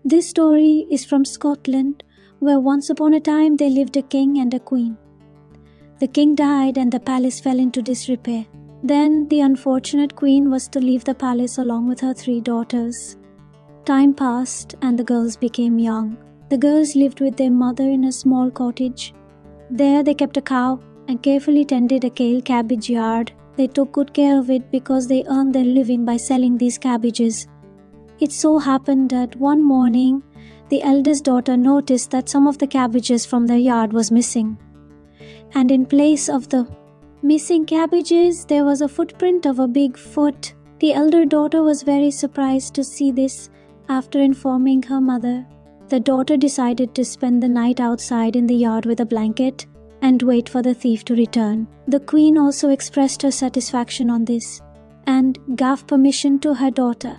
This story is from Scotland, where once upon a time there lived a king and a queen. The king died and the palace fell into disrepair. Then the unfortunate queen was to leave the palace along with her 3 daughters. Time passed and the girls became young. The girls lived with their mother in a small cottage. There they kept a cow and carefully tended a kale cabbage yard. They took good care of it because they earned their living by selling these cabbages. It so happened that one morning, the eldest daughter noticed that some of the cabbages from their yard was missing. And in place of the missing cabbages, there was a footprint of a big foot. The elder daughter was very surprised to see this. After informing her mother, the daughter decided to spend the night outside in the yard with a blanket and wait for the thief to return. The queen also expressed her satisfaction on this and gave permission to her daughter.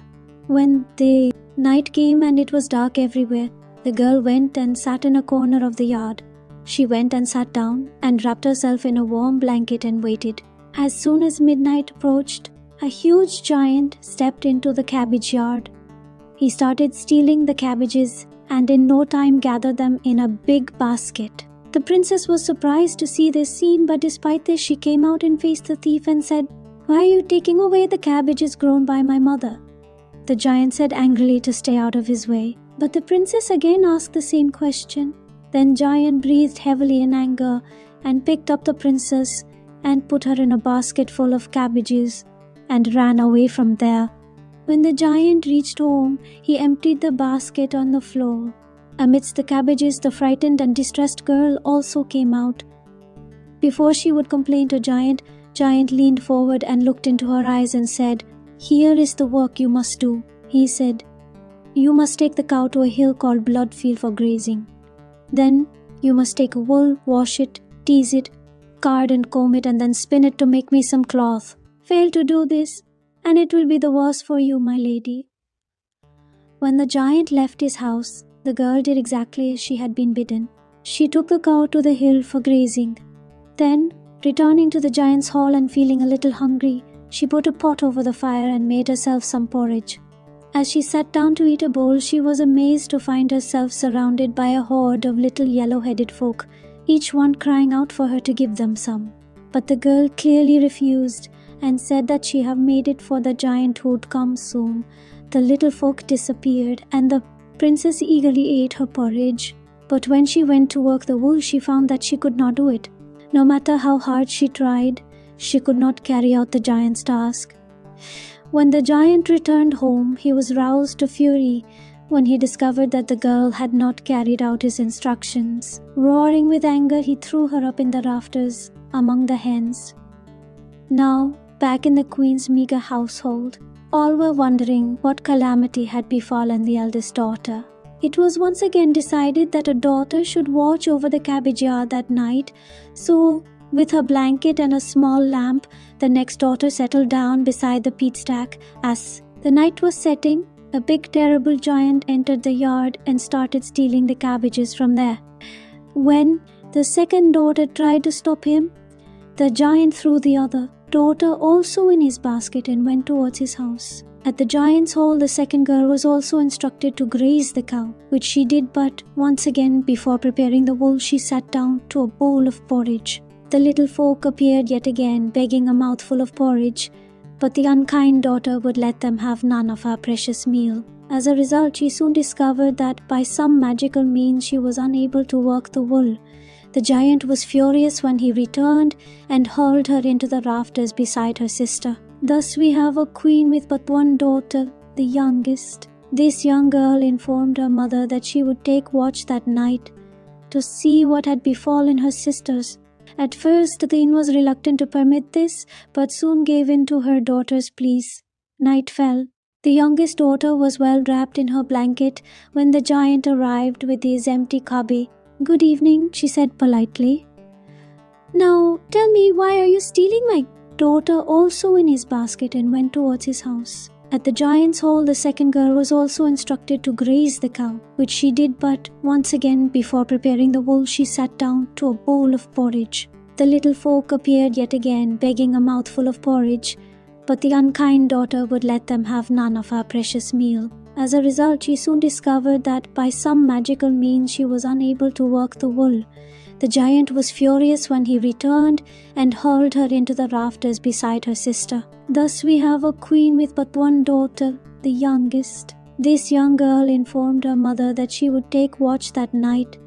When the night came and it was dark everywhere, the girl went and sat in a corner of the yard. She went and sat down and wrapped herself in a warm blanket and waited. As soon as midnight approached, a huge giant stepped into the cabbage yard. He started stealing the cabbages and in no time gathered them in a big basket. The princess was surprised to see this scene, but despite this she came out and faced the thief and said, "Why are you taking away the cabbages grown by my mother?" The giant said angrily to stay out of his way, but the princess again asked the same question. Then giant breathed heavily in anger and picked up the princess and put her in a basket full of cabbages and ran away from there. When the giant reached home, he emptied the basket on the floor. Amidst the cabbages, the frightened and distressed girl also came out. Before she would complain to Giant leaned forward and looked into her eyes and said, "Here is the work you must do." He said, "You must take the cow to a hill called Bloodfield for grazing. Then you must take wool, wash it, tease it, card and comb it, and then spin it to make me some cloth. Fail to do this, and it will be the worse for you, my lady." When the giant left his house, the girl did exactly as she had been bidden. She took the cow to the hill for grazing. Then, returning to the giant's hall and feeling a little hungry, she put a pot over the fire and made herself some porridge. As she sat down to eat a bowl, she was amazed to find herself surrounded by a horde of little yellow-headed folk, each one crying out for her to give them some. But the girl clearly refused and said that she had made it for the giant who would come soon. The little folk disappeared and the princess eagerly ate her porridge. But when she went to work the wool, she found that she could not do it. No matter how hard she tried, she could not carry out the giant's task. When the giant returned home, he was roused to fury when he discovered that the girl had not carried out his instructions. Roaring with anger, he threw her up in the rafters among the hens. Now, back in the queen's meager household, all were wondering what calamity had befallen the eldest daughter. It was once again decided that a daughter should watch over the cabbage yard that night, so with her blanket and a small lamp, the next daughter settled down beside the peat stack. As the night was setting, a big terrible giant entered the yard and started stealing the cabbages from there. When the second daughter tried to stop him, the giant threw the other daughter also in his basket and went towards his house. At the giant's hall, the second girl was also instructed to graze the cow, which she did, but once again, before preparing the wool, she sat down to a bowl of porridge. The little folk appeared yet again, begging a mouthful of porridge, but the unkind daughter would let them have none of her precious meal. As a result, she soon discovered that by some magical means she was unable to work the wool. The giant was furious when he returned and hurled her into the rafters beside her sister. Thus we have a queen with but one daughter, the youngest. This young girl informed her mother that she would take watch that night to see what had befallen her sisters. At first, the queen was reluctant to permit this, but soon gave in to her daughter's pleas. Night fell. The youngest daughter was well wrapped in her blanket when the giant arrived with his empty cubby. "Good evening," she said politely. "Now, tell me, why are you stealing my daughter also in his basket?" and went towards his house. At the giant's hall, the second girl was also instructed to graze the cow, which she did, but once again, before preparing the wool, she sat down to a bowl of porridge. The little folk appeared yet again, begging a mouthful of porridge, but the unkind daughter would let them have none of her precious meal. As a result, she soon discovered that by some magical means she was unable to work the wool. The giant was furious when he returned and hurled her into the rafters beside her sister. Thus we have a queen with but one daughter, the youngest. This young girl informed her mother that she would take watch that night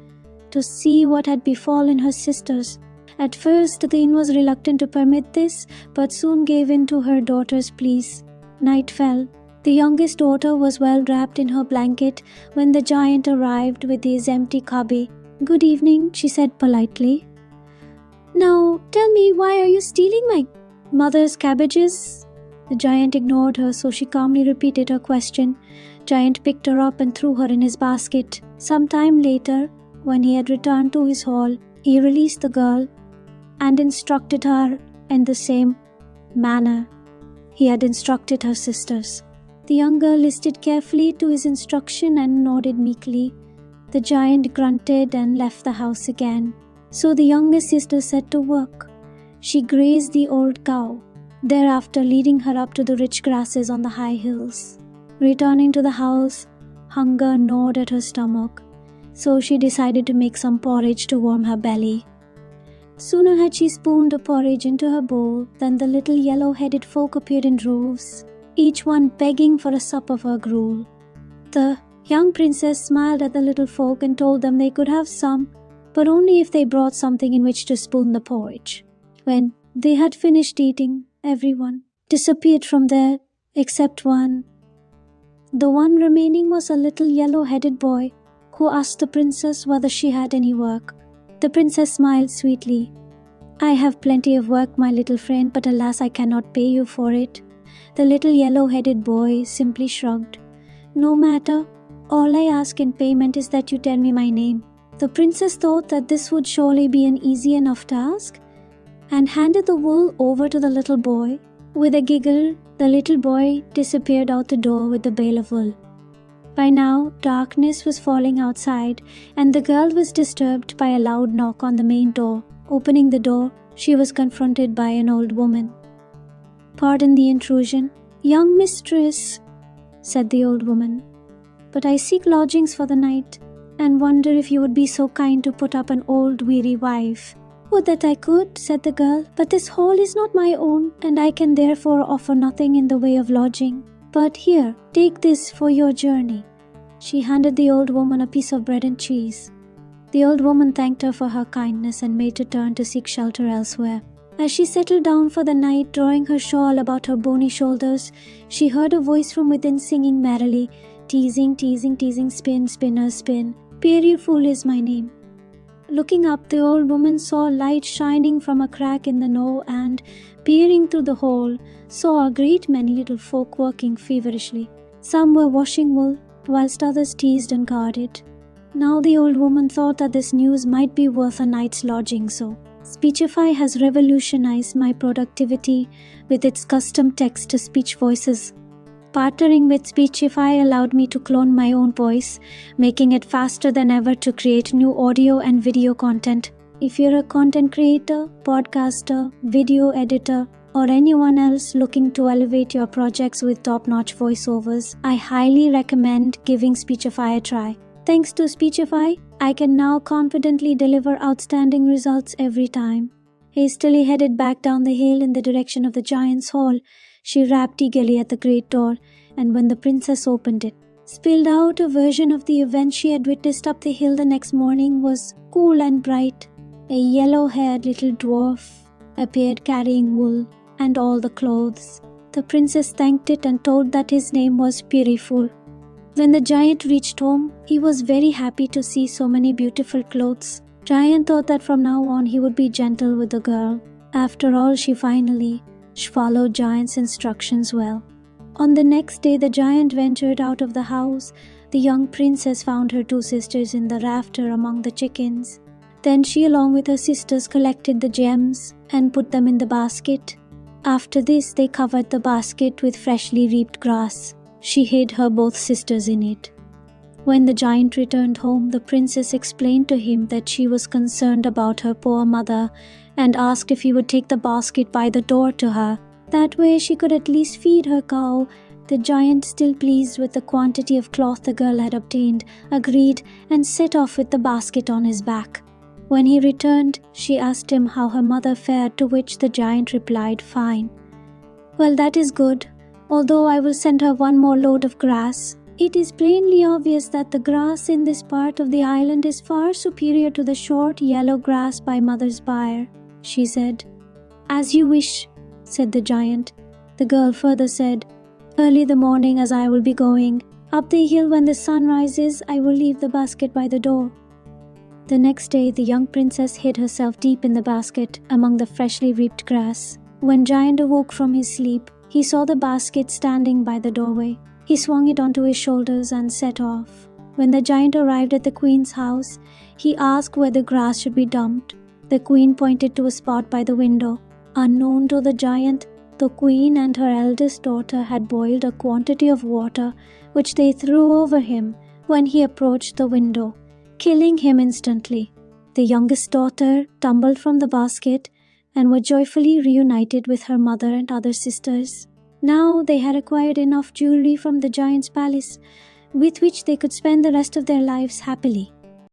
to see what had befallen her sisters. At first, the queen was reluctant to permit this, but soon gave in to her daughter's pleas. Night fell. The youngest daughter was well wrapped in her blanket when the giant arrived with his empty cabbage. "Good evening," she said politely. "Now, tell me, why are you stealing my mother's cabbages?" The giant ignored her, so she calmly repeated her question. Giant picked her up and threw her in his basket. Some time later, when he had returned to his hall, he released the girl and instructed her in the same manner he had instructed her sisters. The young girl listened carefully to his instruction and nodded meekly. The giant grunted and left the house again. So the youngest sister set to work. She grazed the old cow, thereafter leading her up to the rich grasses on the high hills. Returning to the house, hunger gnawed at her stomach, so she decided to make some porridge to warm her belly. Sooner had she spooned the porridge into her bowl than the little yellow-headed folk appeared in droves, each one begging for a sup of her gruel. The young princess smiled at the little folk and told them they could have some, but only if they brought something in which to spoon the porridge. When they had finished eating, everyone disappeared from there except one. The one remaining was a little yellow-headed boy who asked the princess whether she had any work. The princess smiled sweetly. "I have plenty of work, my little friend, but alas, I cannot pay you for it." The little yellow-headed boy simply shrugged. "No matter. All I ask in payment is that you tell me my name." The princess thought that this would surely be an easy enough task and handed the wool over to the little boy. With a giggle, the little boy disappeared out the door with the bale of wool. By now, darkness was falling outside, and the girl was disturbed by a loud knock on the main door. Opening the door, she was confronted by an old woman. "Pardon the intrusion, young mistress," said the old woman, "but I seek lodgings for the night, and wonder if you would be so kind to put up an old weary wife." "Would that I could," said the girl, "but this hall is not my own, and I can therefore offer nothing in the way of lodging. But here, take this for your journey." She handed the old woman a piece of bread and cheese. The old woman thanked her for her kindness and made a turn to seek shelter elsewhere. As she settled down for the night, drawing her shawl about her bony shoulders, she heard a voice from within singing merrily, "Teasing, teasing, teasing, spin, spinner, spin. Beautiful is my name." Looking up, the old woman saw light shining from a crack in the knoll and, peering through the hole, saw a great many little folk working feverishly. Some were washing wool, whilst others teased and carded. Now the old woman thought that this news might be worth a night's lodging, so Speechify has revolutionized my productivity with its custom text-to-speech voices. Partnering with Speechify allowed me to clone my own voice, making it faster than ever to create new audio and video content. If you're a content creator, podcaster, video editor, or anyone else looking to elevate your projects with top-notch voiceovers, I highly recommend giving Speechify a try. Thanks to Speechify, I can now confidently deliver outstanding results every time. Hastily headed back down the hill in the direction of the giant's hall, she rapped eagerly at the great door, and when the princess opened it, spilled out a version of the event she had witnessed up the hill the next morning was cool and bright. A yellow-haired little dwarf appeared carrying wool and all the clothes. The princess thanked it and told that his name was Beautiful. When the giant reached home, he was very happy to see so many beautiful clothes. Giant thought that from now on he would be gentle with the girl. After all, she finally followed Giant's instructions well. On the next day, the giant ventured out of the house. The young princess found her two sisters in the rafter among the chickens. Then she, along with her sisters, collected the gems and put them in the basket. After this, they covered the basket with freshly reaped grass. She hid her both sisters in it. When the giant returned home, the princess explained to him that she was concerned about her poor mother and asked if he would take the basket by the door to her. That way she could at least feed her cow The giant, still pleased with the quantity of cloth the girl had obtained, agreed and set off with the basket on his back. When he returned, she asked him how her mother fared, to which the giant replied, "Fine." "Well, that is good, although I will send her one more load of grass. It is plainly obvious that the grass in this part of the island is far superior to the short yellow grass by mother's byre," she said. "As you wish," said the giant. The girl further said, "Early the morning as I will be going, up the hill when the sun rises, I will leave the basket by the door." The next day the young princess hid herself deep in the basket among the freshly reaped grass. When Giant awoke from his sleep, he saw the basket standing by the doorway. He swung it onto his shoulders and set off. When the giant arrived at the queen's house, he asked where the grass should be dumped. The queen pointed to a spot by the window. Unknown to the giant, the queen and her eldest daughter had boiled a quantity of water, which they threw over him when he approached the window, killing him instantly. The youngest daughter tumbled from the basket and was joyfully reunited with her mother and other sisters. Now they had acquired enough jewelry from the giant's palace, with which they could spend the rest of their lives happily.